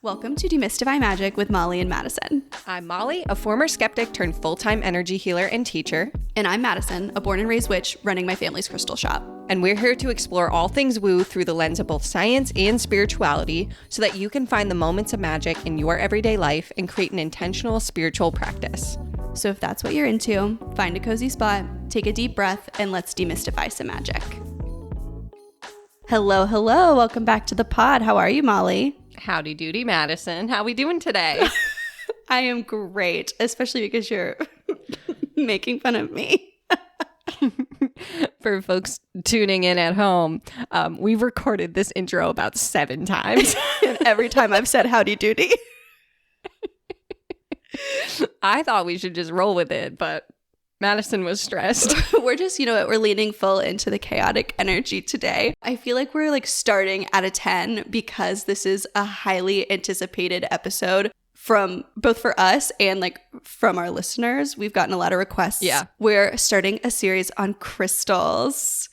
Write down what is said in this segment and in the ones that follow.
Welcome to Demystify Magic with Molly and Madison. I'm Molly, a former skeptic turned full-time energy healer and teacher. And I'm Madison, a born and raised witch running my family's crystal shop. And we're here to explore all things woo through the lens of both science and spirituality so that you can find the moments of magic in your everyday life and create an intentional spiritual practice. So if that's what you're into, find a cozy spot, take a deep breath, and let's demystify some magic. Hello. Welcome back to the pod. How are you, Molly? Howdy doody, Madison. How we doing today? I am great, especially because you're making fun of me. For folks tuning in at home, we've recorded this intro about 7 times. And every time I've said howdy doody. I thought we should just roll with it, but Madison was stressed. We're just, we're leaning full into the chaotic energy today. I feel like we're starting at a 10 because this is a highly anticipated episode from both for us and from our listeners. We've gotten a lot of requests. Yeah. We're starting a series on crystals.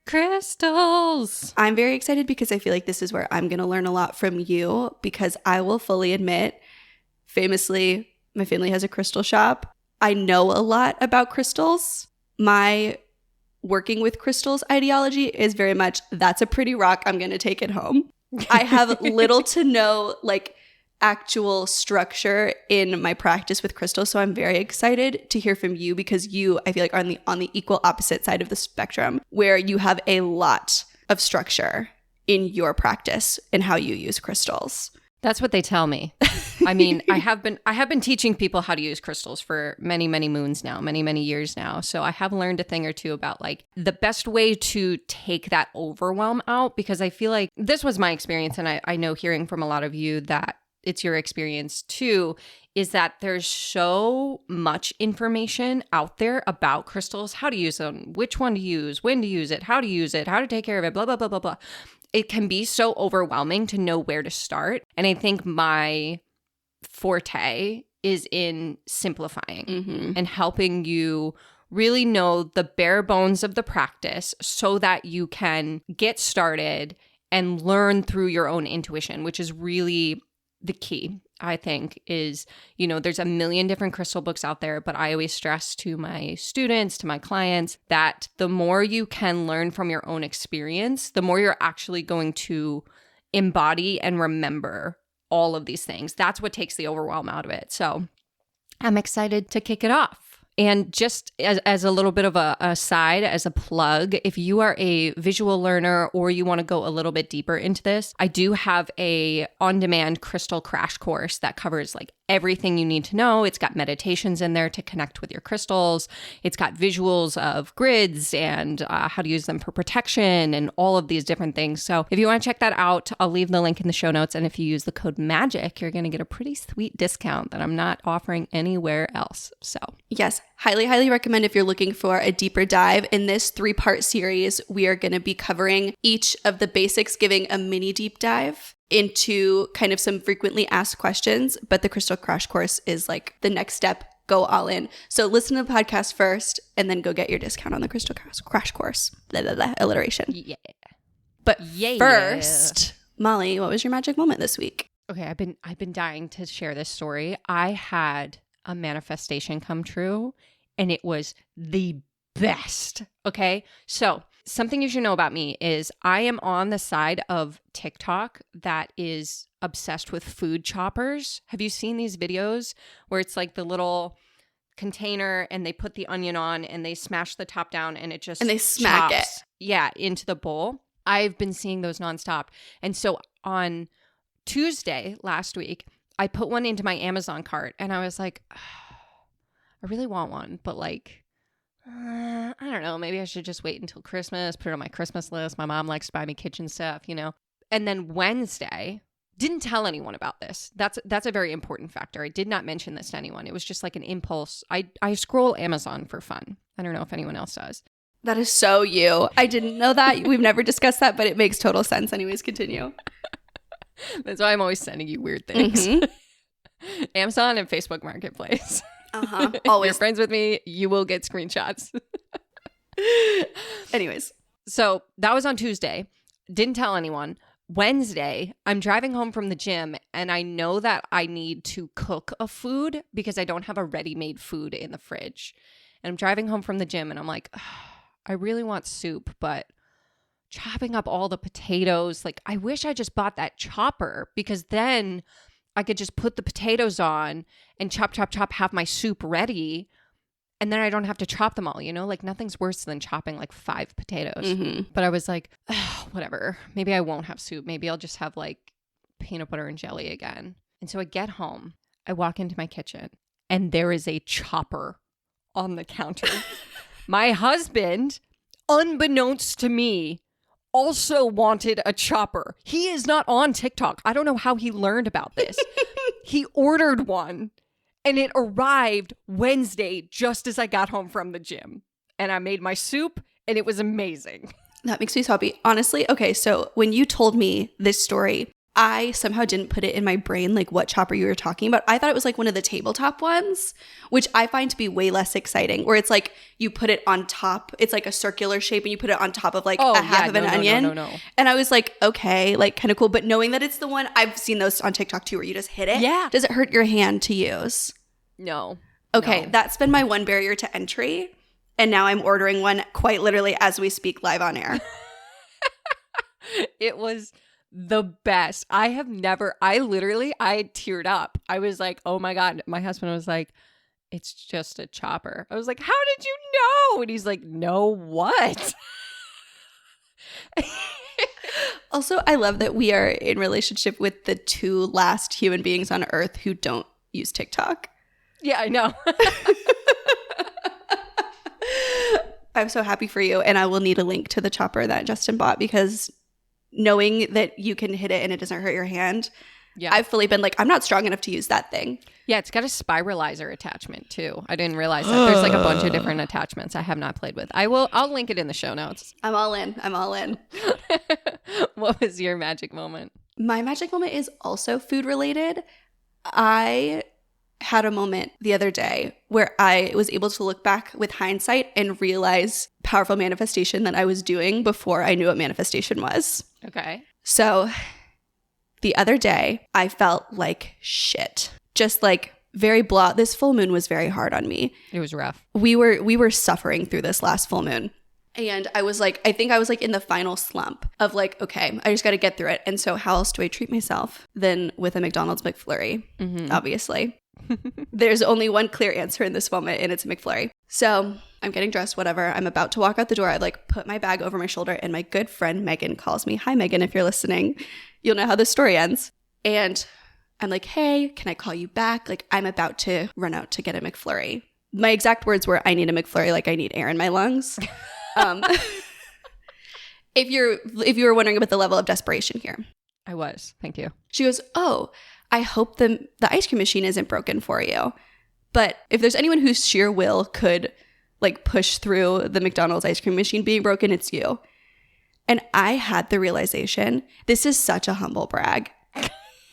Crystals. I'm very excited because I feel like this is where I'm going to learn a lot from you, because I will fully admit, famously, my family has a crystal shop. I know a lot about crystals. My working with crystals ideology is very much, that's a pretty rock, I'm going to take it home. I have little to no actual structure in my practice with crystals, so I'm very excited to hear from you, because you, I feel like, are on the equal opposite side of the spectrum, where you have a lot of structure in your practice and how you use crystals. That's what they tell me. I mean, I have been teaching people how to use crystals for many, many moons now, many years now. So I have learned a thing or two about the best way to take that overwhelm out, because I feel like this was my experience, and I know hearing from a lot of you that it's your experience too, is that there's so much information out there about crystals, how to use them, which one to use, when to use it, how to take care of it, blah, blah, blah, blah, blah. It can be so overwhelming to know where to start. And I think my forte is in simplifying and helping you really know the bare bones of the practice so that you can get started and learn through your own intuition, which is really the key, I think, is, there's a million different crystal books out there, but I always stress to my students, to my clients, that the more you can learn from your own experience, the more you're actually going to embody and remember all of these things. That's what takes the overwhelm out of it. So I'm excited to kick it off. And just as a little bit of a side, as a plug, if you are a visual learner or you want to go a little bit deeper into this, I do have a on-demand crystal crash course that covers everything you need to know. It's got meditations in there to connect with your crystals. It's got visuals of grids and how to use them for protection and all of these different things. So if you want to check that out, I'll leave the link in the show notes. And if you use the code MAGIC, you're going to get a pretty sweet discount that I'm not offering anywhere else. So yes, highly recommend if you're looking for a deeper dive. In this 3-part series, we are going to be covering each of the basics, giving a mini deep dive into kind of some frequently asked questions, but the Crystal Crash Course is the next step. Go all in. So listen to the podcast first and then go get your discount on the Crystal Crash Course. Blah, blah, blah, alliteration. Yeah. But first, Molly, what was your magic moment this week? Okay, I've been dying to share this story. I had a manifestation come true, and it was the best. Okay, so something you should know about me is I am on the side of TikTok that is obsessed with food choppers. Have you seen these videos where it's the little container and they put the onion on and they smash the top down and it just and they smack chops, into the bowl? I've been seeing those nonstop. And so on Tuesday last week, I put one into my Amazon cart and I was like, I really want one, but I don't know, maybe I should just wait until Christmas, put it on my Christmas list. My mom likes to buy me kitchen stuff, And then Wednesday, didn't tell anyone about this. That's a very important factor. I did not mention this to anyone. It was just an impulse. I scroll Amazon for fun. I don't know if anyone else does. That is so you. I didn't know that. We've never discussed that, but it makes total sense. Anyways, continue. That's why I'm always sending you weird things. Amazon and Facebook Marketplace. Always. You're friends with me, you will get screenshots. Anyways. So that was on Tuesday. Didn't tell anyone. Wednesday, I'm driving home from the gym and I know that I need to cook a food because I don't have a ready-made food in the fridge. And I'm driving home from the gym and I'm like, "Ugh, I really want soup, but chopping up all the potatoes, like I wish I just bought that chopper because then I could just put the potatoes on and chop, chop, chop, have my soup ready. And then I don't have to chop them all, like nothing's worse than chopping like 5 potatoes. Mm-hmm. But I was like, whatever. Maybe I won't have soup. Maybe I'll just have like peanut butter and jelly again. And so I get home, I walk into my kitchen, and there is a chopper on the counter. My husband, unbeknownst to me, also wanted a chopper. He is not on TikTok. I don't know how he learned about this. He ordered one. And it arrived Wednesday just as I got home from the gym. And I made my soup and it was amazing. That makes me so happy. Honestly, okay, so when you told me this story, I somehow didn't put it in my brain like what chopper you were talking about. I thought it was like one of the tabletop ones, which I find to be way less exciting, where it's like you put it on top. It's like a circular shape and you put it on top of like a half of an onion. No. And I was like, okay, like kind of cool. But knowing that it's the one, I've seen those on TikTok too, where you just hit it. Yeah. Does it hurt your hand to use? No. Okay, No. that's been my one barrier to entry. And now I'm ordering one quite literally as we speak live on air. It was the best. I teared up. I was like, oh my God. My husband was like, it's just a chopper. I was like, how did you know? And he's like, no, what? Also, I love that we are in relationship with the 2 last human beings on earth who don't use TikTok. Yeah, I know. I'm so happy for you. And I will need a link to the chopper that Justin bought because knowing that you can hit it and it doesn't hurt your hand, Yeah. I've fully been like, I'm not strong enough to use that thing. Yeah, it's got a spiralizer attachment too. I didn't realize that. There's like a bunch of different attachments I have not played with. I'll link it in the show notes. I'm all in. I'm all in. What was your magic moment? My magic moment is also food related. I had a moment the other day where I was able to look back with hindsight and realize powerful manifestation that I was doing before I knew what manifestation was. Okay. So the other day, I felt like shit. Just like very blah. This full moon was very hard on me. It was rough. We were suffering through this last full moon. And I was like, I think I was like in the final slump of like, okay, I just got to get through it. And so how else do I treat myself than with a McDonald's McFlurry? Obviously. There's only one clear answer in this moment, and it's a McFlurry. So I'm getting dressed, whatever. I'm about to walk out the door. I like put my bag over my shoulder, and my good friend Megan calls me. Hi, Megan, if you're listening. You'll know how this story ends. And I'm like, hey, can I call you back? Like, I'm about to run out to get a McFlurry. My exact words were, I need a McFlurry like I need air in my lungs. If you were wondering about the level of desperation here. I was. Thank you. She goes, oh, I hope the ice cream machine isn't broken for you. But if there's anyone whose sheer will could like push through the McDonald's ice cream machine being broken, it's you. And I had the realization, this is such a humble brag.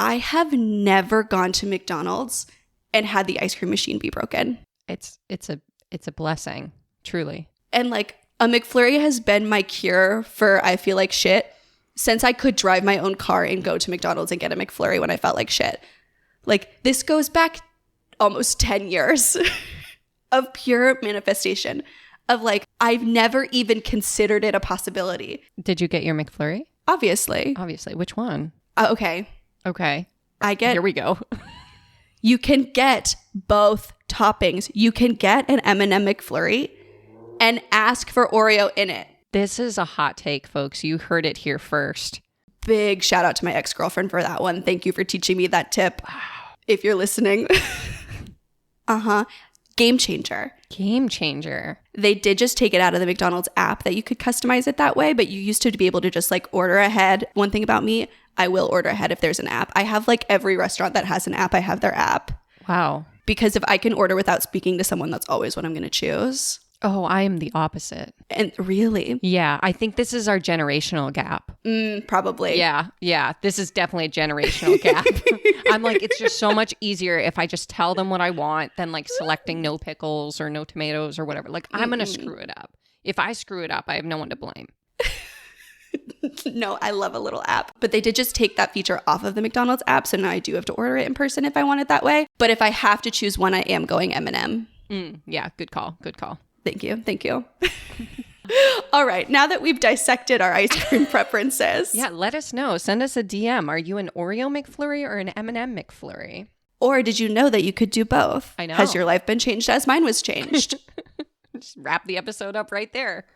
I have never gone to McDonald's and had the ice cream machine be broken. It's a blessing, truly. And like a McFlurry has been my cure for I feel like shit since I could drive my own car and go to McDonald's and get a McFlurry when I felt like shit. Like this goes back almost 10 years of pure manifestation of like, I've never even considered it a possibility. Did you get your McFlurry? Obviously. Which one? Okay. I get, Here we go. you can get both toppings. You can get an M&M McFlurry and ask for Oreo in it. This is a hot take, folks. You heard it here first. Big shout out to my ex-girlfriend for that one. Thank you for teaching me that tip. If you're listening. Game changer. Game changer. They did just take it out of the McDonald's app that you could customize it that way, but you used to be able to just like order ahead. One thing about me, I will order ahead if there's an app. I have like every restaurant that has an app, I have their app. Wow. Because if I can order without speaking to someone, that's always what I'm going to choose. Oh, I am the opposite. And really? Yeah, I think this is our generational gap. Probably. Yeah. This is definitely a generational gap. I'm like, it's just so much easier if I just tell them what I want than like selecting no pickles or no tomatoes or whatever. Like, I'm going to screw it up. If I screw it up, I have no one to blame. No, I love a little app. But they did just take that feature off of the McDonald's app, so now I do have to order it in person if I want it that way. But if I have to choose one, I am going M&M. Yeah, good call. Good call. Thank you. Thank you. All right, now that we've dissected our ice cream preferences. Yeah, let us know. Send us a DM. Are you an Oreo McFlurry or an M&M McFlurry? Or did you know that you could do both? I know. Has your life been changed as mine was changed? Just wrap the episode up right there.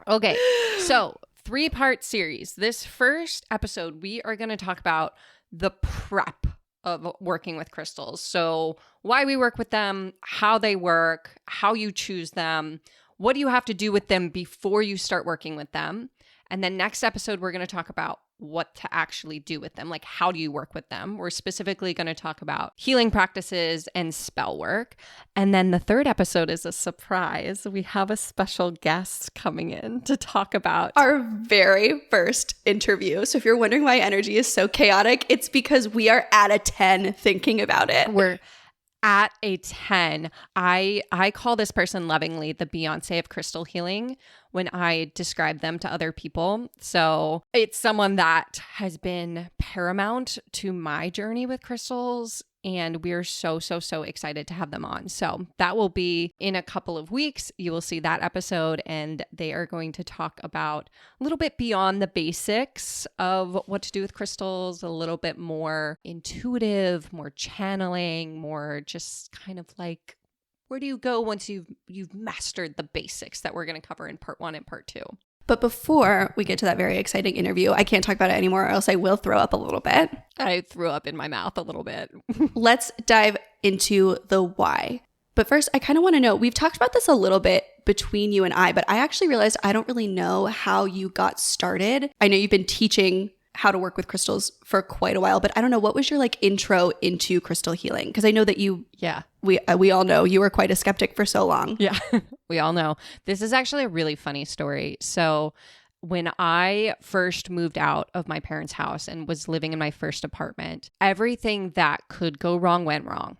Okay, so 3-part series. This first episode, we are going to talk about the prep of working with crystals. So why we work with them, how they work, how you choose them, what do you have to do with them before you start working with them? And then next episode, we're going to talk about what to actually do with them. Like, how do you work with them? We're specifically going to talk about healing practices and spell work. And then the third episode is a surprise. We have a special guest coming in to talk about our very first interview. So if you're wondering why energy is so chaotic, it's because we are at a 10 thinking about it. We're at a 10. I call this person lovingly the Beyonce of crystal healing when I describe them to other people. So it's someone that has been paramount to my journey with crystals. And we're so excited to have them on. So that will be in a couple of weeks. You will see that episode, and they are going to talk about a little bit beyond the basics of what to do with crystals, a little bit more intuitive, more channeling, more just kind of like, where do you go once you've mastered the basics that we're going to cover in part 1 and part 2. But before we get to that very exciting interview, I can't talk about it anymore or else I will throw up a little bit. I threw up in my mouth a little bit. Let's dive into the why. But first, I kind of want to know, we've talked about this a little bit between you and I, but I actually realized I don't really know how you got started. I know you've been teaching how to work with crystals for quite a while, but I don't know, what was your like intro into crystal healing? Because I know that we all know you were quite a skeptic for so long. Yeah, we all know. This is actually a really funny story. So when I first moved out of my parents' house and was living in my first apartment, everything that could go wrong went wrong.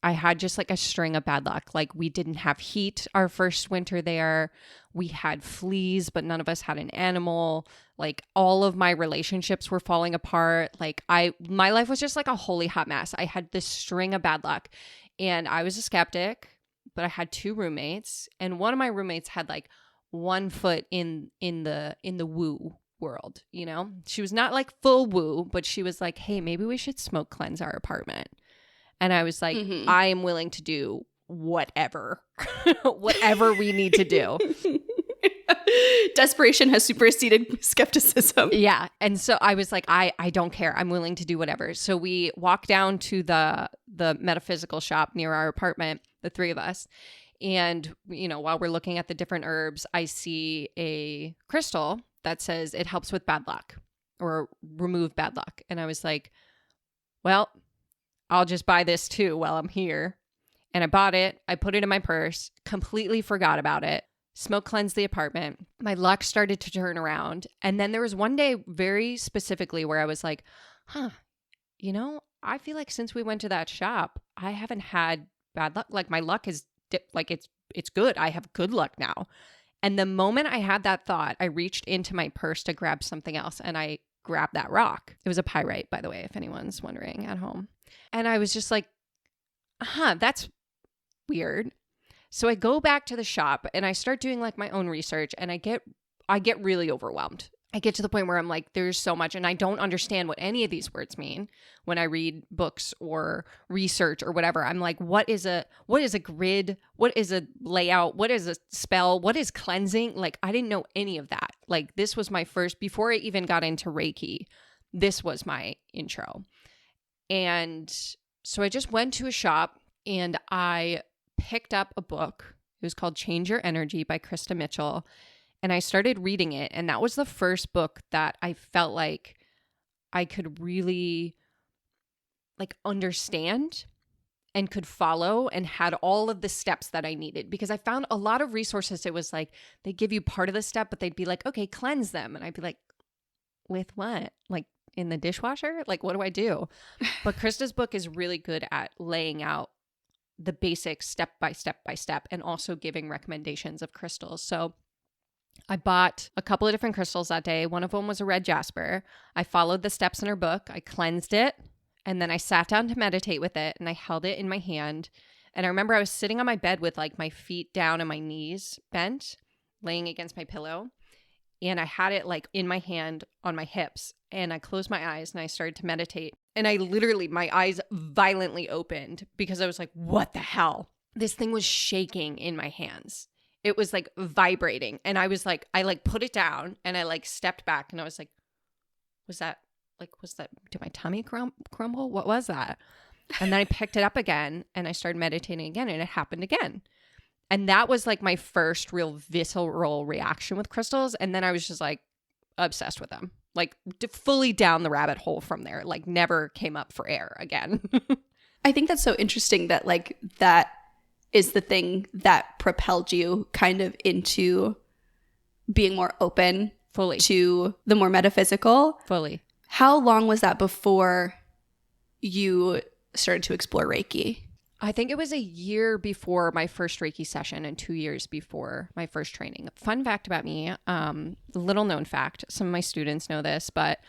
I had just like a string of bad luck. Like, we didn't have heat our first winter there. We had fleas, but none of us had an animal. Like, all of my relationships were falling apart. Like, my life was just like a holy hot mess. I had this string of bad luck, and I was a skeptic, but I had 2 roommates, and one of my roommates had like 1 foot in the woo world, you know? She was not like full woo, but she was like, hey, maybe we should smoke cleanse our apartment. And I was like, I am willing to do whatever, whatever we need to do. Desperation has superseded skepticism. Yeah. And so I was like, I don't care. I'm willing to do whatever. So we walked down to the metaphysical shop near our apartment, the 3 of us. And, you know, while we're looking at the different herbs, I see a crystal that says it helps with bad luck or remove bad luck. And I was like, well, I'll just buy this too while I'm here. And I bought it. I put it in my purse, completely forgot about it. Smoke cleansed the apartment. My luck started to turn around. And then there was one day very specifically where I was like, you know, I feel like since we went to that shop, I haven't had bad luck. Like, my luck is like, it's good. I have good luck now. And the moment I had that thought, I reached into my purse to grab something else, and I grabbed that rock. It was a pyrite, by the way, if anyone's wondering at home. And I was just like, that's weird. So I go back to the shop and I start doing like my own research, and I get really overwhelmed. I get to the point where I'm like, there's so much, and I don't understand what any of these words mean when I read books or research or whatever. I'm like, what is a grid? What is a layout? What is a spell? What is cleansing? Like, I didn't know any of that. Like, this was my first, before I even got into Reiki, this was my intro. And so I just went to a shop and I picked up a book. It was called Change Your Energy by Krista Mitchell. And I started reading it. And that was the first book that I felt like I could really like understand and could follow and had all of the steps that I needed. Because I found a lot of resources. It was like, they give you part of the step, but they'd be like, okay, cleanse them. And I'd be like, with what? Like, in the dishwasher? Like, what do I do? But Krista's book is really good at laying out the basics step by step by step, and also giving recommendations of crystals. So I bought a couple of different crystals that day. One of them was a red jasper. I followed the steps in her book. I cleansed it. And then I sat down to meditate with it. And I held it in my hand. And I remember I was sitting on my bed with like my feet down and my knees bent, laying against my pillow. And I had it like in my hand on my hips. And I closed my eyes and I started to meditate. And I literally, my eyes violently opened because I was like, what the hell? This thing was shaking in my hands. It was like vibrating. And I was like, I like put it down and I like stepped back and I was like, was that, did my tummy crumble? What was that? And then I picked it up again and I started meditating again and it happened again. And that was like my first real visceral reaction with crystals. And then I was just like obsessed with them, like fully down the rabbit hole from there, like never came up for air again. I think that's so interesting that like that is the thing that propelled you kind of into being more open Fully. To the more metaphysical. Fully. How long was that before you started to explore Reiki? I think it was a year before my first Reiki session and 2 years before my first training. Fun fact about me, little known fact, some of my students know this, but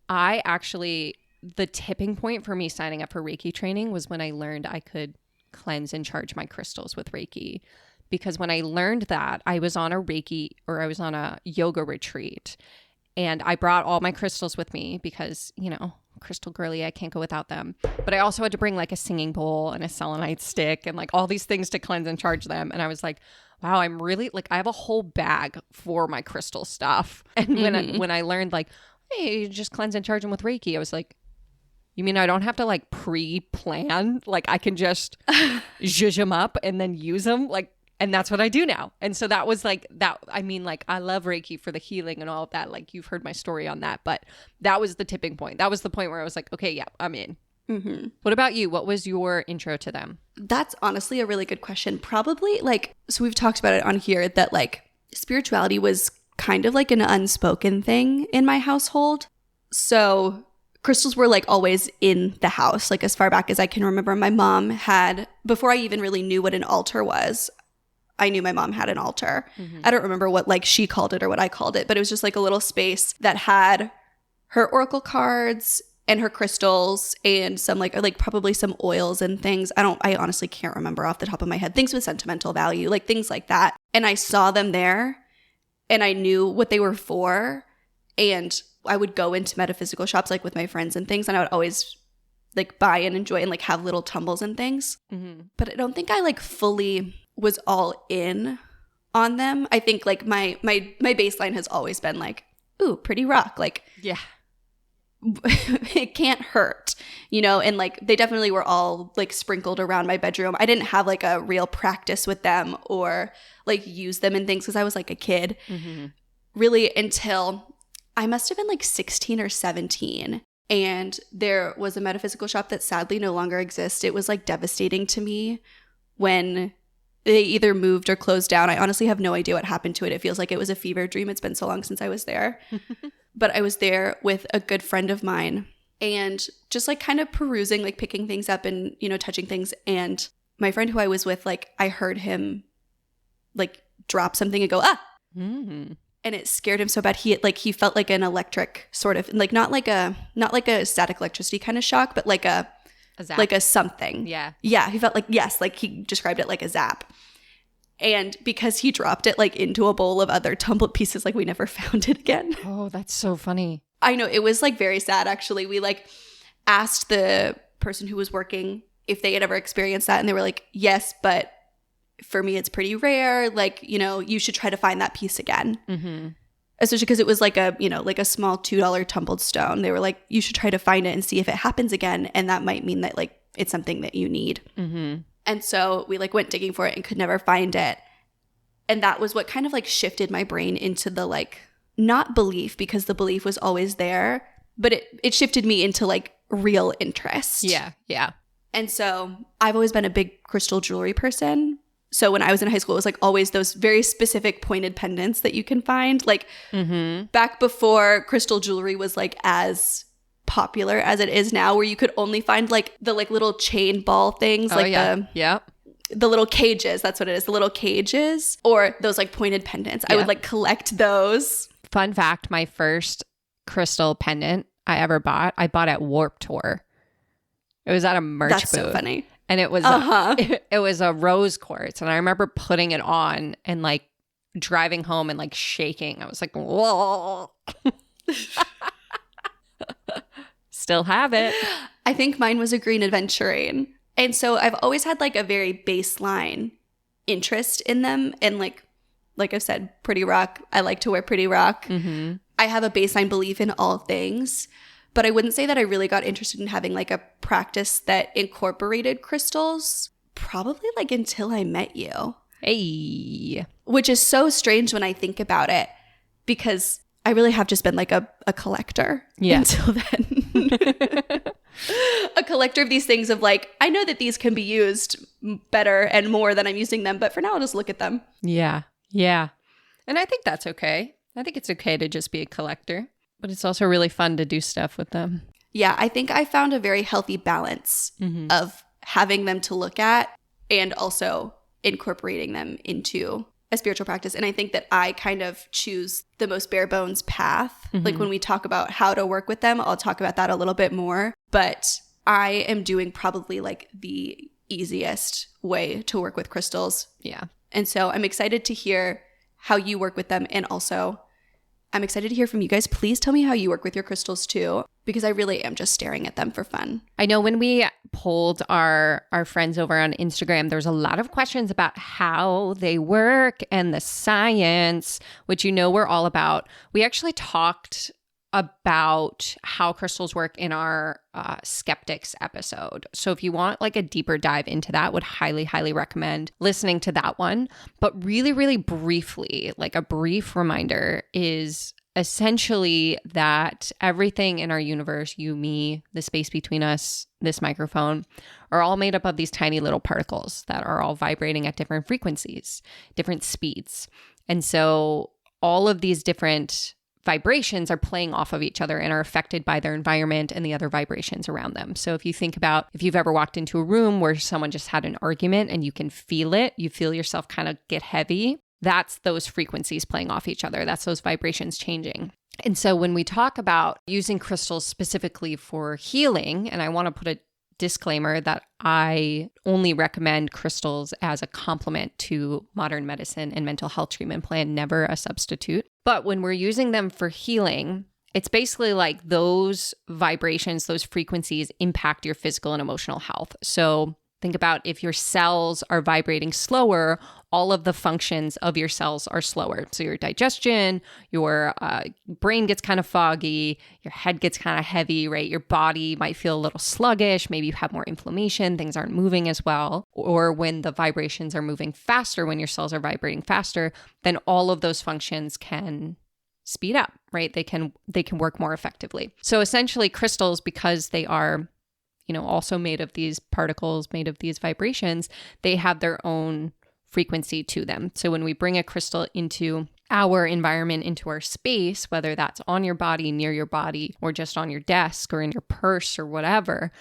I actually, the tipping point for me signing up for Reiki training was when I learned I could cleanse and charge my crystals with Reiki. Because when I learned that, I was on a yoga retreat and I brought all my crystals with me because, you know, crystal girly, I can't go without them. But I also had to bring like a singing bowl and a selenite stick and like all these things to cleanse and charge them. And I was like, wow, I'm really like, I have a whole bag for my crystal stuff. And when I learned like, hey, you just cleanse and charge them with Reiki, I was like, you mean I don't have to like pre-plan? Like I can just zhuzh them up and then use them? Like, and that's what I do now. And so that was like that. I mean, like I love Reiki for the healing and all of that. Like you've heard my story on that, but that was the tipping point. That was the point where I was like, okay, yeah, I'm in. Mm-hmm. What about you? What was your intro to them? That's honestly a really good question. Probably like, so we've talked about it on here that like spirituality was kind of like an unspoken thing in my household. So crystals were like always in the house. Like as far back as I can remember, my mom had, before I even really knew what an altar was, I knew my mom had an altar. Mm-hmm. I don't remember what like she called it or what I called it, but it was just like a little space that had her oracle cards and her crystals and some like probably some oils and things. I honestly can't remember off the top of my head. Things with sentimental value, like things like that. And I saw them there and I knew what they were for. And I would go into metaphysical shops like with my friends and things, and I would always like buy and enjoy and like have little tumbles and things. Mm-hmm. But I don't think I like fully was all in on them. I think like my baseline has always been like, ooh, pretty rock. Like, yeah, it can't hurt, you know? And like, they definitely were all like sprinkled around my bedroom. I didn't have like a real practice with them or like use them in things because I was like a kid really until I must have been like 16 or 17. And there was a metaphysical shop that sadly no longer exists. It was like devastating to me when they either moved or closed down. I honestly have no idea what happened to it. It feels like it was a fever dream. It's been so long since I was there. But I was there with a good friend of mine and just like kind of perusing, like picking things up and, you know, touching things. And my friend who I was with, like I heard him like drop something and go, ah. Mm-hmm. And it scared him so bad. He felt like an electric sort of, like not like a static electricity kind of shock, but like a zap. Like a something. Yeah. Yeah. He felt like, yes, like he described it like a zap. And because he dropped it like into a bowl of other tumbled pieces, like we never found it again. Oh, that's so funny. I know. It was like very sad, actually. We like asked the person who was working if they had ever experienced that. And they were like, yes, but for me, it's pretty rare. Like, you know, you should try to find that piece again. Mm-hmm. Especially because it was like a, you know, like a small $2 tumbled stone. They were like, you should try to find it and see if it happens again. And that might mean that like it's something that you need. Mm-hmm. And so we like went digging for it and could never find it. And that was what kind of like shifted my brain into the like, not belief, because the belief was always there, but it shifted me into like real interest. Yeah. Yeah. And so I've always been a big crystal jewelry person. So when I was in high school, it was like always those very specific pointed pendants that you can find. Like back before crystal jewelry was like as popular as it is now, where you could only find like the like little chain ball things. Oh, like yeah. Yeah. the little cages. That's what it is. The little cages, or those like pointed pendants. I would like collect those. Fun fact, my first crystal pendant I ever bought, I bought at Warped Tour. It was at a merch booth. That's so funny. And it was it was a rose quartz. And I remember putting it on and like driving home and like shaking. I was like, whoa. Still have it. I think mine was a green aventurine. And so I've always had like a very baseline interest in them. And like I've said, pretty rock. I like to wear pretty rock. Mm-hmm. I have a baseline belief in all things. But I wouldn't say that I really got interested in having like a practice that incorporated crystals probably like until I met you. Hey. Which is so strange when I think about it, because I really have just been like a collector until then. A collector of these things of like, I know that these can be used better and more than I'm using them, but for now I'll just look at them. Yeah. Yeah. And I think that's okay. I think it's okay to just be a collector, but it's also really fun to do stuff with them. Yeah, I think I found a very healthy balance of having them to look at and also incorporating them into a spiritual practice. And I think that I kind of choose the most bare bones path. Like when we talk about how to work with them, I'll talk about that a little bit more. But I am doing probably like the easiest way to work with crystals. Yeah. And so I'm excited to hear how you work with them. And also I'm excited to hear from you guys. Please tell me how you work with your crystals too, because I really am just staring at them for fun. I know when we polled our friends over on Instagram, there's a lot of questions about how they work and the science, which you know we're all about. We actually talked about how crystals work in our skeptics episode. So if you want like a deeper dive into that, would highly, highly recommend listening to that one. But really, really briefly, like a brief reminder is essentially that everything in our universe, you, me, the space between us, this microphone, are all made up of these tiny little particles that are all vibrating at different frequencies, different speeds. And so all of these different vibrations are playing off of each other and are affected by their environment and the other vibrations around them. So if you think about if you've ever walked into a room where someone just had an argument and you can feel it, you feel yourself kind of get heavy, that's those frequencies playing off each other. That's those vibrations changing. And so when we talk about using crystals specifically for healing, and I want to put a disclaimer that I only recommend crystals as a complement to modern medicine and mental health treatment plan, never a substitute. But when we're using them for healing, it's basically like those vibrations, those frequencies impact your physical and emotional health. So think about if your cells are vibrating slower, all of the functions of your cells are slower. So your digestion, your brain gets kind of foggy, your head gets kind of heavy, right? Your body might feel a little sluggish. Maybe you have more inflammation. Things aren't moving as well. Or when the vibrations are moving faster, when your cells are vibrating faster, then all of those functions can speed up, right? They can work more effectively. So essentially crystals, because they are also made of these particles, made of these vibrations, they have their own frequency to them. So when we bring a crystal into our environment, into our space, whether that's on your body, near your body, or just on your desk or in your purse or whatever,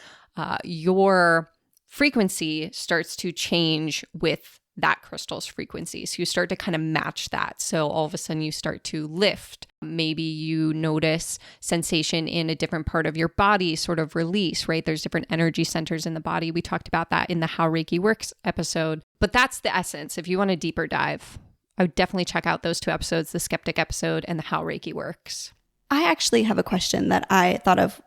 your frequency starts to change with that crystal's frequency. So you start to kind of match that. So all of a sudden you start to lift. Maybe you notice sensation in a different part of your body sort of release, right? There's different energy centers in the body. We talked about that in the How Reiki Works episode. But that's the essence. If you want a deeper dive, I would definitely check out those two episodes, the Skeptic episode and the How Reiki Works. I actually have a question that I thought of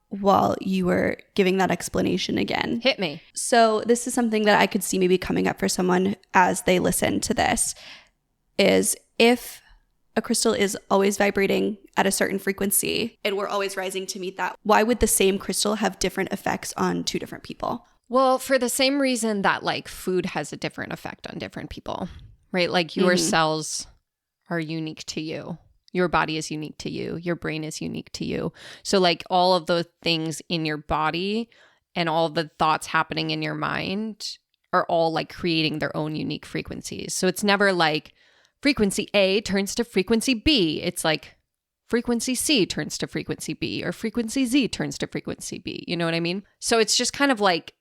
while you were giving that explanation again. Hit me. So this is something that I could see maybe coming up for someone as they listen to this, is if a crystal is always vibrating at a certain frequency and we're always rising to meet that, why would the same crystal have different effects on two different people? Well, for the same reason that like food has a different effect on different people, right? Like your cells are unique to you. Your body is unique to you. Your brain is unique to you. So like all of those things in your body and all the thoughts happening in your mind are all like creating their own unique frequencies. So it's never like frequency A turns to frequency B. It's like frequency C turns to frequency B or frequency Z turns to frequency B. You know what I mean? So it's just kind of like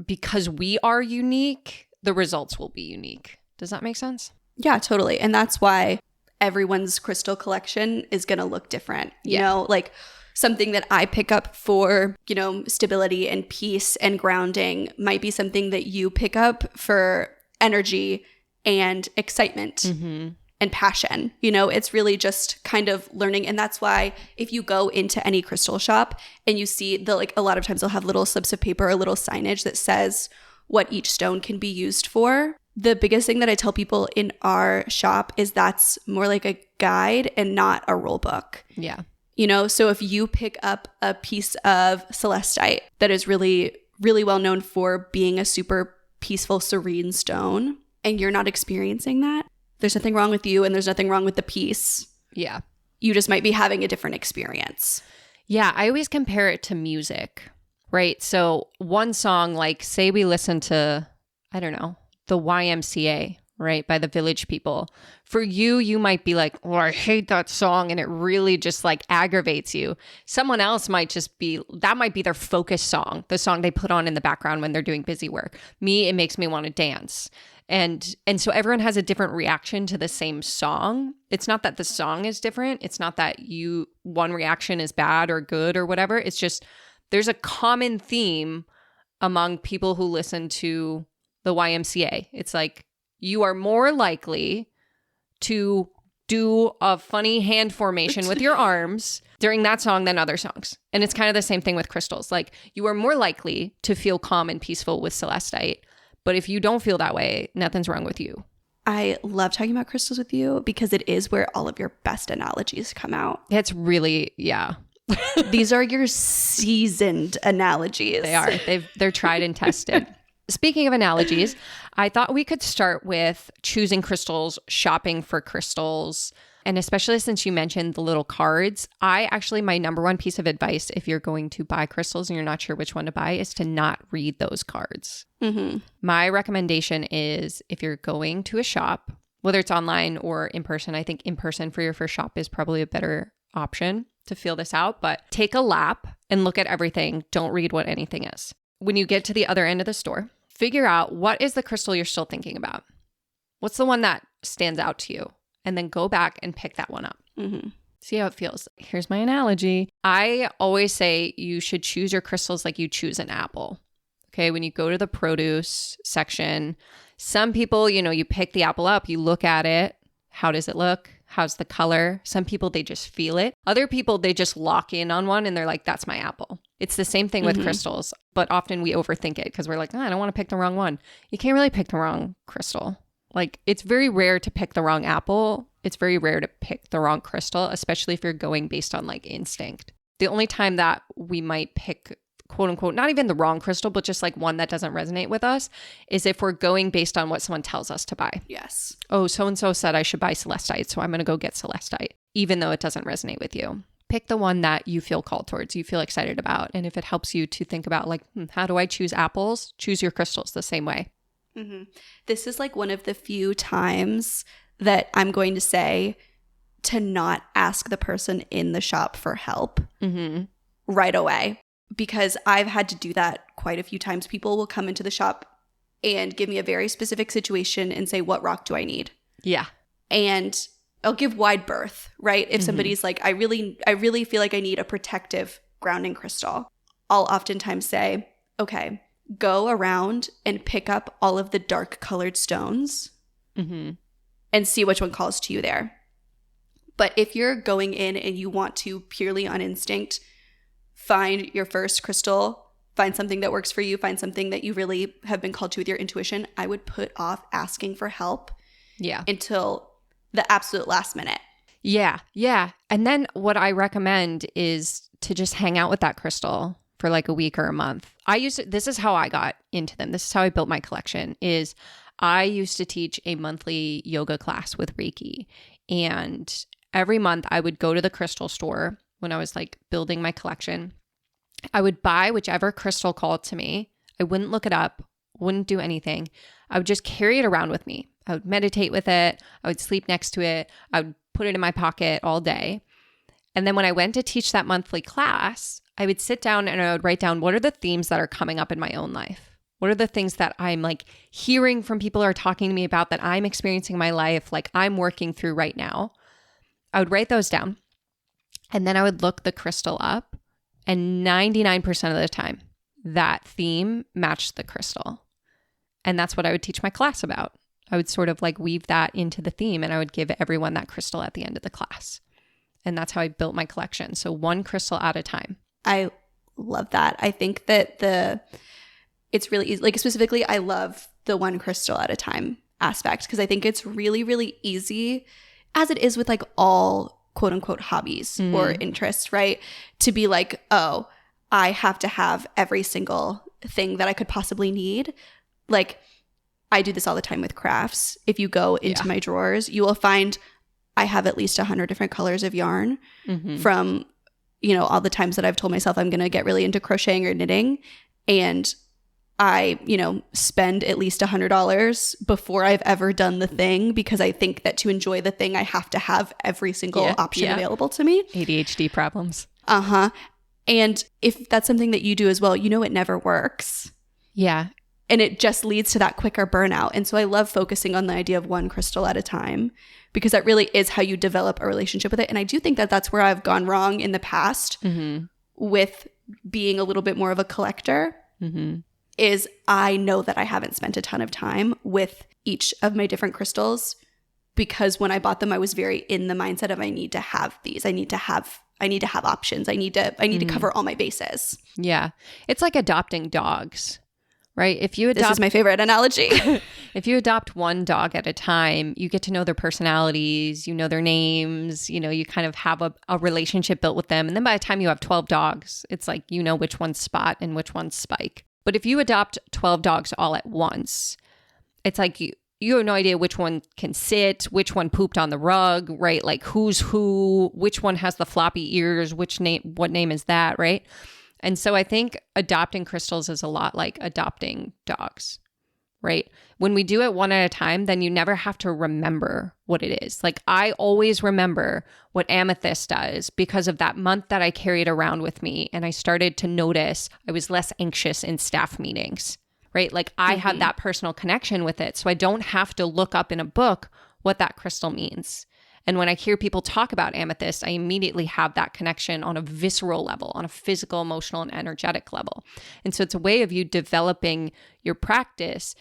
because we are unique, the results will be unique. Does that make sense? Yeah, totally. And that's why everyone's crystal collection is going to look different. You know, like something that I pick up for, you know, stability and peace and grounding might be something that you pick up for energy and excitement and passion. You know, it's really just kind of learning. And that's why if you go into any crystal shop and you see a lot of times they'll have little slips of paper or little signage that says what each stone can be used for. The biggest thing that I tell people in our shop is that's more like a guide and not a rule book. Yeah. You know, so if you pick up a piece of celestite that is really, really well known for being a super peaceful, serene stone, and you're not experiencing that, there's nothing wrong with you and there's nothing wrong with the piece. Yeah. You just might be having a different experience. Yeah. I always compare it to music, right? So one song, like say we listen to, I don't know, the YMCA, right, by the Village People. For you, you might be like, oh, I hate that song, and it really just like aggravates you. Someone else might just be, that might be their focus song, the song they put on in the background when they're doing busy work. Me, it makes me want to dance. And so everyone has a different reaction to the same song. It's not that the song is different. It's not that one reaction is bad or good or whatever. It's just there's a common theme among people who listen to the YMCA. It's like you are more likely to do a funny hand formation with your arms during that song than other songs. And it's kind of the same thing with crystals. Like you are more likely to feel calm and peaceful with celestite. But if you don't feel that way, nothing's wrong with you. I love talking about crystals with you because it is where all of your best analogies come out. It's really, yeah. These are your seasoned analogies. They are. They're tried and tested. Speaking of analogies, I thought we could start with choosing crystals, shopping for crystals, and especially since you mentioned the little cards, my number one piece of advice if you're going to buy crystals and you're not sure which one to buy is to not read those cards. My recommendation is if you're going to a shop, whether it's online or in person, I think in person for your first shop is probably a better option to feel this out, but take a lap and look at everything. Don't read what anything is. When you get to the other end of the store, figure out what is the crystal you're still thinking about. What's the one that stands out to you? And then go back and pick that one up. See how it feels. Here's my analogy. I always say you should choose your crystals like you choose an apple. Okay, when you go to the produce section, some people, you pick the apple up, you look at it. How does it look? How's the color? Some people, they just feel it. Other people, they just lock in on one and they're like, that's my apple. It's the same thing with crystals, but often we overthink it because we're like, I don't want to pick the wrong one. You can't really pick the wrong crystal. Like, it's very rare to pick the wrong apple. It's very rare to pick the wrong crystal, especially if you're going based on like instinct. The only time that we might pick, quote unquote, not even the wrong crystal, but just like one that doesn't resonate with us is if we're going based on what someone tells us to buy. Yes. Oh, so-and-so said I should buy celestite, so I'm going to go get celestite, even though it doesn't resonate with you. Pick the one that you feel called towards, you feel excited about. And if it helps you to think about like, how do I choose apples? Choose your crystals the same way. This is like one of the few times that I'm going to say to not ask the person in the shop for help right away, because I've had to do that quite a few times. People will come into the shop and give me a very specific situation and say, what rock do I need? Yeah. And I'll give wide berth, right? If somebody's like, I really feel like I need a protective grounding crystal, I'll oftentimes say, okay, go around and pick up all of the dark colored stones and see which one calls to you there. But if you're going in and you want to purely on instinct find your first crystal, find something that works for you, find something that you really have been called to with your intuition, I would put off asking for help until the absolute last minute. Yeah. And then what I recommend is to just hang out with that crystal for like a week or a month. This is how I got into them. This is how I built my collection. Is I used to teach a monthly yoga class with Reiki. And every month I would go to the crystal store when I was like building my collection. I would buy whichever crystal called to me. I wouldn't look it up, wouldn't do anything. I would just carry it around with me. I would meditate with it. I would sleep next to it. I would put it in my pocket all day. And then when I went to teach that monthly class, I would sit down and I would write down, what are the themes that are coming up in my own life? What are the things that I'm like hearing from people are talking to me about that I'm experiencing in my life, like I'm working through right now? I would write those down. And then I would look the crystal up. And 99% of the time, that theme matched the crystal. And that's what I would teach my class about. I would sort of like weave that into the theme, and I would give everyone that crystal at the end of the class. And that's how I built my collection. So one crystal at a time. I love that. I think that it's really easy. Like specifically, I love the one crystal at a time aspect because I think it's really, really easy, as it is with like all quote unquote hobbies or interests, right? To be like, oh, I have to have every single thing that I could possibly need. Like I do this all the time with crafts. If you go into my drawers, you will find I have at least 100 different colors of yarn from, all the times that I've told myself I'm going to get really into crocheting or knitting. And I, spend at least $100 before I've ever done the thing because I think that to enjoy the thing, I have to have every single option available to me. ADHD problems. And if that's something that you do as well, it never works. Yeah. And it just leads to that quicker burnout. And so I love focusing on the idea of one crystal at a time because that really is how you develop a relationship with it. And I do think that that's where I've gone wrong in the past with being a little bit more of a collector is I know that I haven't spent a ton of time with each of my different crystals because when I bought them, I was very in the mindset of I need to have these. I need to have options. I need to cover all my bases. Yeah. It's like adopting dogs. Right? This is my favorite analogy. If you adopt one dog at a time, you get to know their personalities, their names, you kind of have a relationship built with them. And then by the time you have 12 dogs, it's like, which one's Spot and which one's Spike. But if you adopt 12 dogs all at once, it's like you have no idea which one can sit, which one pooped on the rug, right? Like who's who, which one has the floppy ears, what name is that, right? And so I think adopting crystals is a lot like adopting dogs, right? When we do it one at a time, then you never have to remember what it is. Like I always remember what amethyst does because of that month that I carried around with me. And I started to notice I was less anxious in staff meetings, right? Like I had that personal connection with it. So I don't have to look up in a book what that crystal means. And when I hear people talk about amethyst, I immediately have that connection on a visceral level, on a physical, emotional, and energetic level. And so it's a way of you developing your practice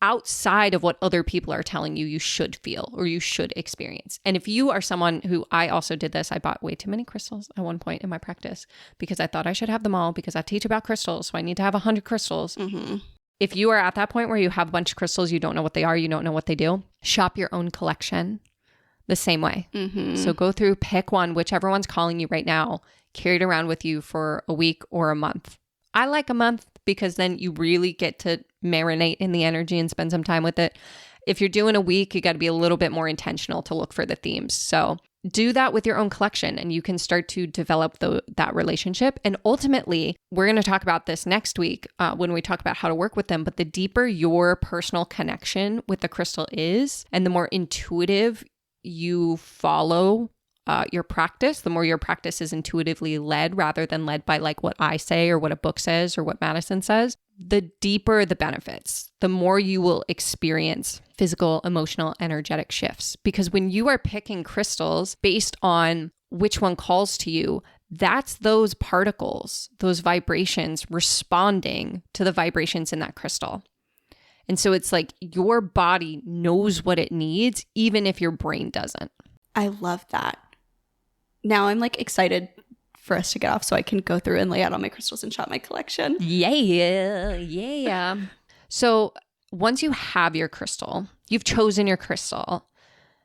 outside of what other people are telling you should feel or you should experience. And if you are someone who, I also did this, I bought way too many crystals at one point in my practice because I thought I should have them all because I teach about crystals. So I need to have 100 crystals. If you are at that point where you have a bunch of crystals, you don't know what they are, you don't know what they do, shop your own collection. The same way. So go through, pick one, whichever one's calling you right now, carry it around with you for a week or a month. I like a month because then you really get to marinate in the energy and spend some time with it. If you're doing a week, you got to be a little bit more intentional to look for the themes. So do that with your own collection and you can start to develop that relationship. And ultimately, we're going to talk about this next week when we talk about how to work with them. But the deeper your personal connection with the crystal is and the more intuitive you follow your practice, the more your practice is intuitively led rather than led by like what I say or what a book says or what Madison says, the deeper the benefits, the more you will experience physical, emotional, energetic shifts. Because when you are picking crystals based on which one calls to you, that's those particles, those vibrations responding to the vibrations in that crystal. And so it's like your body knows what it needs, even if your brain doesn't. I love that. Now I'm like excited for us to get off so I can go through and lay out all my crystals and shop my collection. Yeah. So once you have your crystal, you've chosen your crystal.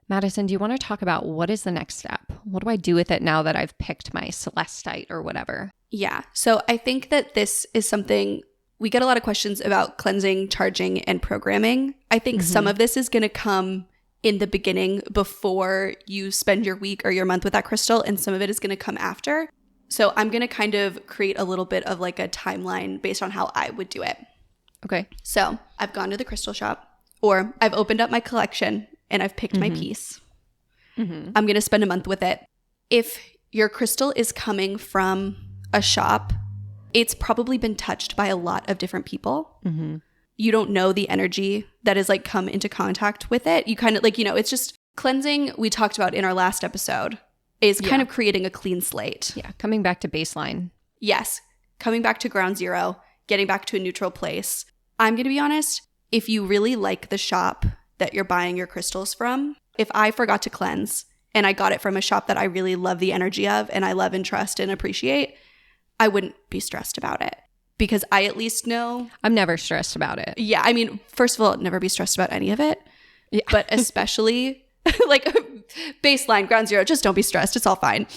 Madison, do you want to talk about what is the next step? What do I do with it now that I've picked my celestite or whatever? Yeah. So I think that this is something we get a lot of questions about cleansing, charging, and programming. I think some of this is going to come in the beginning before you spend your week or your month with that crystal, and some of it is going to come after. So I'm going to kind of create a little bit of like a timeline based on how I would do it. Okay. So I've gone to the crystal shop or I've opened up my collection and I've picked my piece. I'm going to spend a month with it. If your crystal is coming from a shop, it's probably been touched by a lot of different people. Mm-hmm. You don't know the energy that has like come into contact with it. You kind of like, it's just cleansing, we talked about in our last episode, is kind of creating a clean slate. Yeah, coming back to baseline. Yes, coming back to ground zero, getting back to a neutral place. I'm going to be honest, if you really like the shop that you're buying your crystals from, if I forgot to cleanse and I got it from a shop that I really love the energy of and I love and trust and appreciate, I wouldn't be stressed about it because I at least know. I'm never stressed about it. Yeah, I mean, first of all, never be stressed about any of it. Yeah. But especially like baseline, ground zero, just don't be stressed. It's all fine.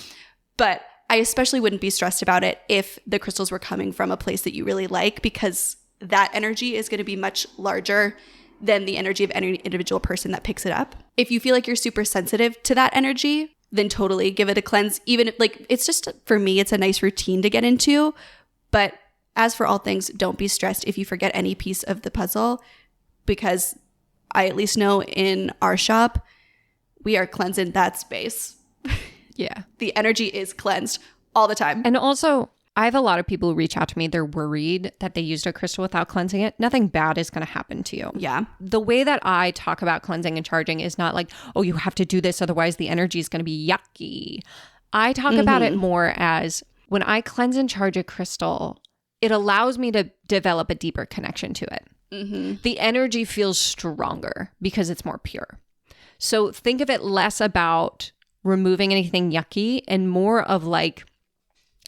But I especially wouldn't be stressed about it if the crystals were coming from a place that you really like, because that energy is going to be much larger than the energy of any individual person that picks it up. If you feel like you're super sensitive to that energy, then totally give it a cleanse. Even if, like, it's just, for me, it's a nice routine to get into. But as for all things, don't be stressed if you forget any piece of the puzzle, because I at least know in our shop, we are cleansing that space. Yeah. The energy is cleansed all the time. And also, I have a lot of people who reach out to me. They're worried that they used a crystal without cleansing it. Nothing bad is going to happen to you. Yeah. The way that I talk about cleansing and charging is not like, oh, you have to do this, otherwise the energy is going to be yucky. I talk about it more as when I cleanse and charge a crystal, it allows me to develop a deeper connection to it. Mm-hmm. The energy feels stronger because it's more pure. So think of it less about removing anything yucky and more of like,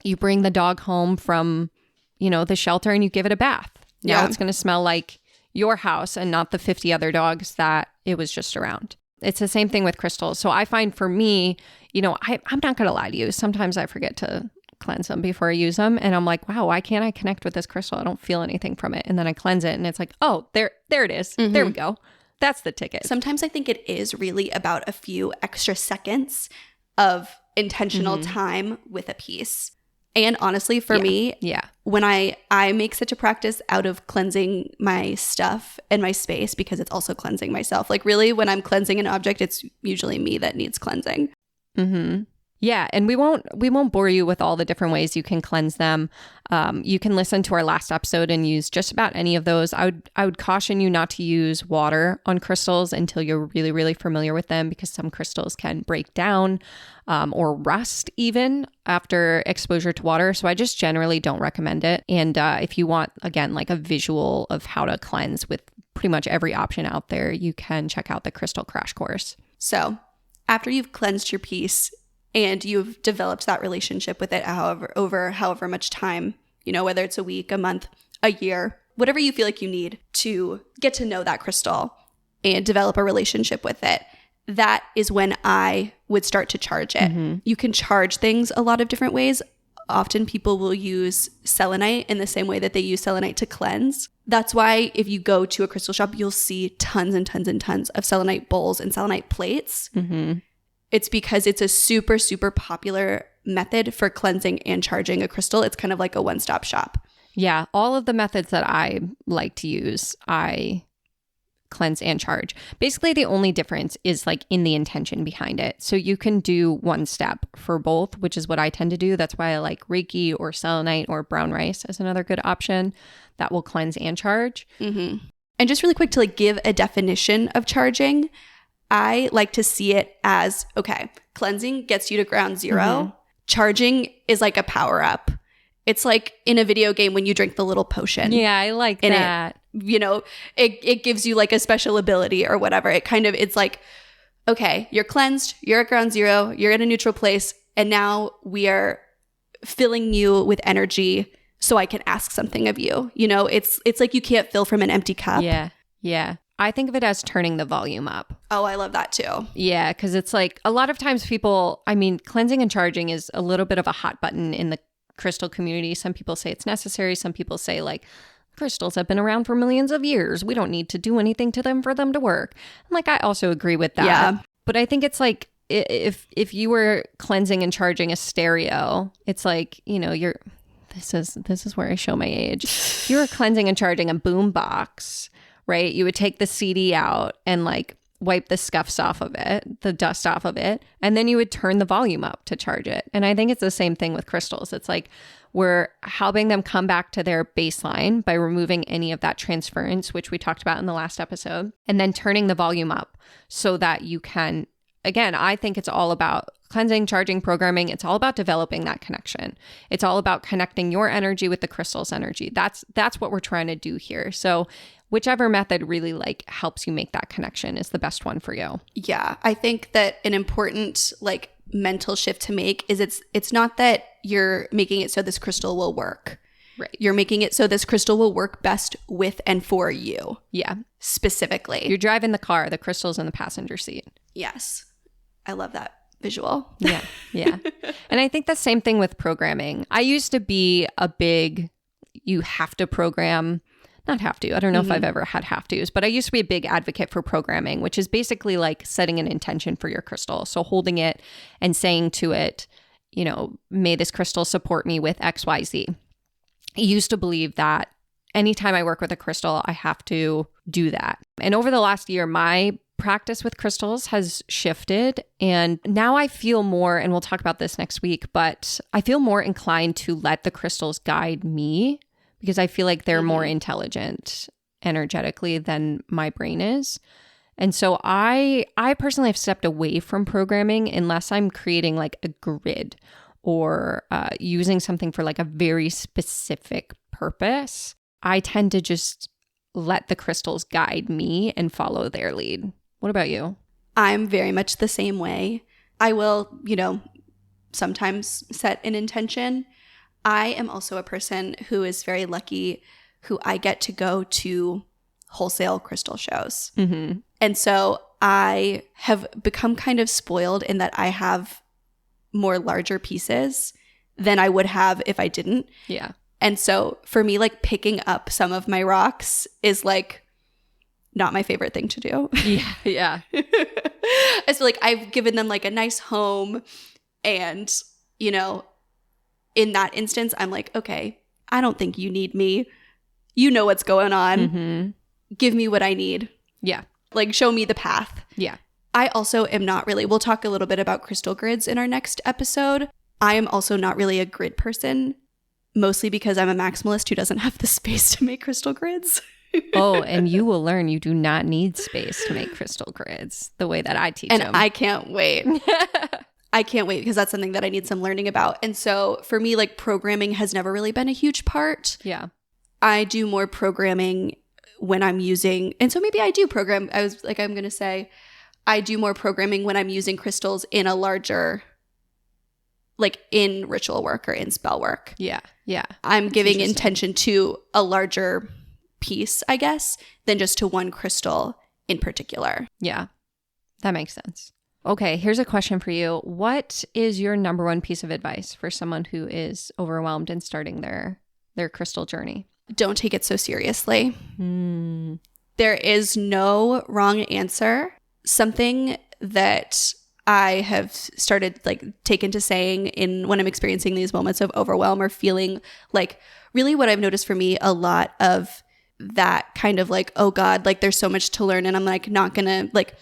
you bring the dog home from, the shelter and you give it a bath. Now it's going to smell like your house and not the 50 other dogs that it was just around. It's the same thing with crystals. So I find for me, I'm not going to lie to you. Sometimes I forget to cleanse them before I use them. And I'm like, wow, why can't I connect with this crystal? I don't feel anything from it. And then I cleanse it and it's like, oh, there it is. Mm-hmm. There we go. That's the ticket. Sometimes I think it is really about a few extra seconds of intentional time with a piece. And honestly, for me, when I make such a practice out of cleansing my stuff and my space, because it's also cleansing myself. Like really, when I'm cleansing an object, it's usually me that needs cleansing. Mm-hmm. Yeah, and we won't bore you with all the different ways you can cleanse them. You can listen to our last episode and use just about any of those. I would caution you not to use water on crystals until you're really, really familiar with them, because some crystals can break down or rust even after exposure to water. So I just generally don't recommend it. And if you want, again, like a visual of how to cleanse with pretty much every option out there, you can check out the Crystal Crash Course. So after you've cleansed your piece, and you've developed that relationship with it over however much time, whether it's a week, a month, a year, whatever you feel like you need to get to know that crystal and develop a relationship with it, that is when I would start to charge it. Mm-hmm. You can charge things a lot of different ways. Often people will use selenite in the same way that they use selenite to cleanse. That's why if you go to a crystal shop, you'll see tons and tons and tons of selenite bowls and selenite plates. Mm-hmm. It's because it's a super, super popular method for cleansing and charging a crystal. It's kind of like a one-stop shop. Yeah, all of the methods that I like to use, I cleanse and charge. Basically, the only difference is like in the intention behind it. So you can do one step for both, which is what I tend to do. That's why I like Reiki or selenite or brown rice as another good option that will cleanse and charge. Mm-hmm. And just really quick to like give a definition of charging, I like to see it as, okay, cleansing gets you to ground zero. Mm-hmm. Charging is like a power up. It's like in a video game when you drink the little potion. Yeah, I like that. It gives you like a special ability or whatever. It's like, okay, you're cleansed, you're at ground zero, you're in a neutral place, and now we are filling you with energy so I can ask something of you. It's like you can't fill from an empty cup. Yeah. I think of it as turning the volume up. Oh, I love that too. Yeah, because it's like a lot of times cleansing and charging is a little bit of a hot button in the crystal community. Some people say it's necessary. Some people say like, crystals have been around for millions of years. We don't need to do anything to them for them to work. And like, I also agree with that. Yeah. But I think it's like, if you were cleansing and charging a stereo, it's like, this is where I show my age. If you were cleansing and charging a boom box, right? You would take the CD out and like wipe the scuffs off of it, the dust off of it, and then you would turn the volume up to charge it. And I think it's the same thing with crystals. It's like we're helping them come back to their baseline by removing any of that transference, which we talked about in the last episode, and then turning the volume up so that you can, again, I think it's all about cleansing, charging, programming. It's all about developing that connection. It's all about connecting your energy with the crystal's energy. That's what we're trying to do here. So whichever method really like helps you make that connection is the best one for you. Yeah, I think that an important like mental shift to make is it's not that you're making it so this crystal will work. Right. You're making it so this crystal will work best with and for you. Yeah. Specifically. You're driving the car, the crystal's in the passenger seat. Yes. I love that visual. Yeah. Yeah. And I think the same thing with programming. I used to be a big, you have to program, not have to. I don't know if I've ever had have to's, but I used to be a big advocate for programming, which is basically like setting an intention for your crystal. So holding it and saying to it, you know, may this crystal support me with XYZ. I used to believe that anytime I work with a crystal, I have to do that. And over the last year, my practice with crystals has shifted. And now I feel more, and we'll talk about this next week, but I feel more inclined to let the crystals guide me because I feel like they're more intelligent energetically than my brain is. And so I personally have stepped away from programming unless I'm creating like a grid or using something for like a very specific purpose. I tend to just let the crystals guide me and follow their lead. What about you? I'm very much the same way. I will, you know, sometimes set an intention. I am also a person who is very lucky who I get to go to wholesale crystal shows. Mm-hmm. And so I have become kind of spoiled in that I have more larger pieces than I would have if I didn't. Yeah. And so for me, like picking up some of my rocks is like not my favorite thing to do. Yeah. Yeah. I feel like I've given them like a nice home. And, you know, in that instance, I'm like, okay, I don't think you need me. You know what's going on. Mm-hmm. Give me what I need. Yeah. Like show me the path. Yeah. I also am not really, we'll talk a little bit about crystal grids in our next episode. I am also not really a grid person, mostly because I'm a maximalist who doesn't have the space to make crystal grids. Oh, and you will learn you do not need space to make crystal grids the way that I teach and them. I can't wait. I can't wait because that's something that I need some learning about. And so for me, like programming has never really been a huge part. Yeah. I do more programming when I'm using, and so maybe I do program. I was like, I'm going to say I do more programming when I'm using crystals in a larger, like in ritual work or in spell work. Yeah. Yeah. I'm giving intention to a larger piece, I guess, than just to one crystal in particular. Yeah. That makes sense. Okay, here's a question for you. What is your number one piece of advice for someone who is overwhelmed and starting their crystal journey? Don't take it so seriously. Mm. There is no wrong answer. Something that I have started like taken to saying in when I'm experiencing these moments of overwhelm or feeling like really what I've noticed for me a lot of that kind of like, oh God, like there's so much to learn and I'm like not gonna like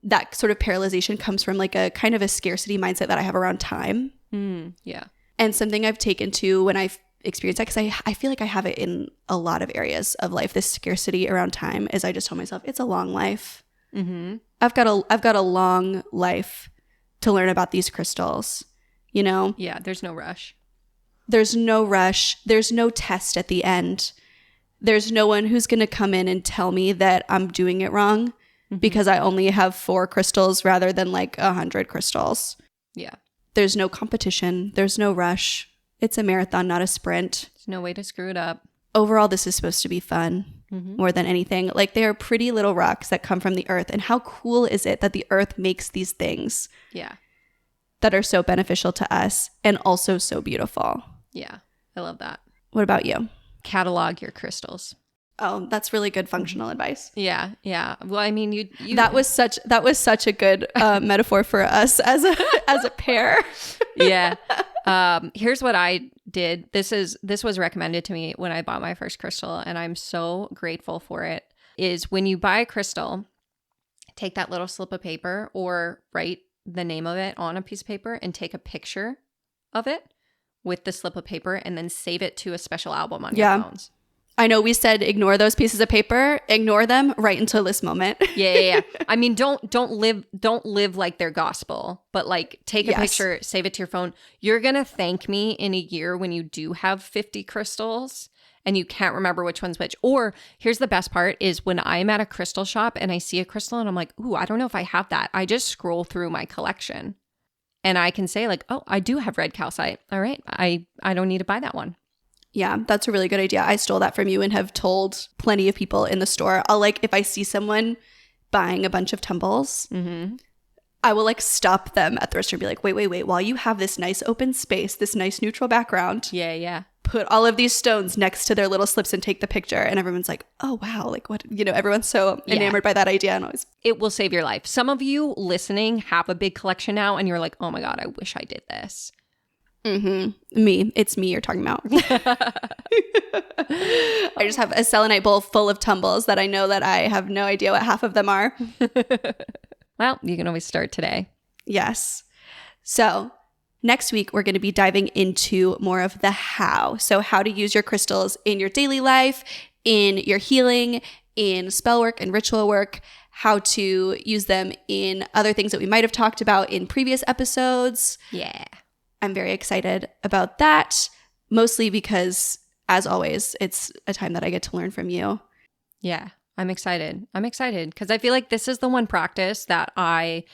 that sort of paralyzation comes from like a kind of a scarcity mindset that I have around time. Yeah. And something I've taken to when I've experienced that, because I feel like I have it in a lot of areas of life, this scarcity around time, is I just tell myself, it's a long life. Mm-hmm. I've got a long life to learn about these crystals, you know? Yeah, there's no rush. There's no rush. There's no test at the end. There's no one who's going to come in and tell me that I'm doing it wrong because I only have 4 crystals rather than like 100 crystals. Yeah. There's no competition. There's no rush. It's a marathon, not a sprint. There's no way to screw it up. Overall, this is supposed to be fun more than anything. Like they are pretty little rocks that come from the earth. And how cool is it that the earth makes these things that are so beneficial to us and also so beautiful? Yeah. I love that. What about you? Catalog your crystals. Oh, that's really good functional advice. Yeah. Yeah. Well, I mean, you that was such a good metaphor for us as a pair. Yeah. Here's what I did. This was recommended to me when I bought my first crystal, and I'm so grateful for it. Is when you buy a crystal, take that little slip of paper or write the name of it on a piece of paper and take a picture of it with the slip of paper and then save it to a special album on your phones. I know we said ignore those pieces of paper. Ignore them right until this moment. Yeah. I mean, don't live like they're gospel, but like take a picture, save it to your phone. You're going to thank me in a year when you do have 50 crystals and you can't remember which one's which. Or here's the best part is when I'm at a crystal shop and I see a crystal and I'm like, ooh, I don't know if I have that. I just scroll through my collection and I can say like, oh, I do have red calcite. All right. I don't need to buy that one. Yeah, that's a really good idea. I stole that from you and have told plenty of people in the store. I'll like, if I see someone buying a bunch of tumbles, I will like stop them at the register and be like, wait. While you have this nice open space, this nice neutral background. Yeah. Put all of these stones next to their little slips and take the picture. And everyone's like, oh, wow. Like what, everyone's so enamored by that idea. And always, it will save your life. Some of you listening have a big collection now and you're like, oh my God, I wish I did this. Me. It's me you're talking about. I just have a selenite bowl full of tumbles that I know that I have no idea what half of them are. Well, you can always start today. Yes. So next week, we're going to be diving into more of the how. So how to use your crystals in your daily life, in your healing, in spell work and ritual work, how to use them in other things that we might have talked about in previous episodes. Yeah. I'm very excited about that, mostly because, as always, it's a time that I get to learn from you. Yeah, I'm excited. Because I feel like this is the one practice that I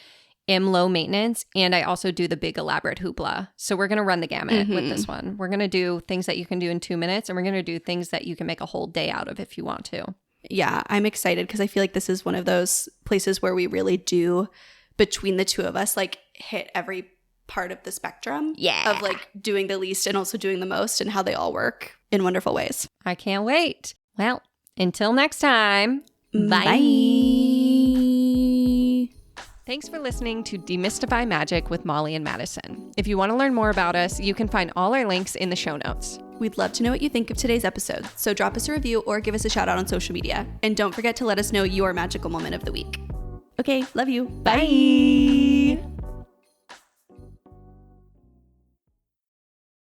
am low maintenance, and I also do the big elaborate hoopla. So we're going to run the gamut with this one. We're going to do things that you can do in 2 minutes, and we're going to do things that you can make a whole day out of if you want to. Yeah, I'm excited because I feel like this is one of those places where we really do, between the two of us, like hit every part of the spectrum of like doing the least and also doing the most and how they all work in wonderful ways. I can't wait. Well, until next time. Bye. Thanks for listening to Demystify Magic with Molly and Madison. If you want to learn more about us, you can find all our links in the show notes. We'd love to know what you think of today's episode, so drop us a review or give us a shout out on social media. And don't forget to let us know your magical moment of the week. Okay, love you. Bye.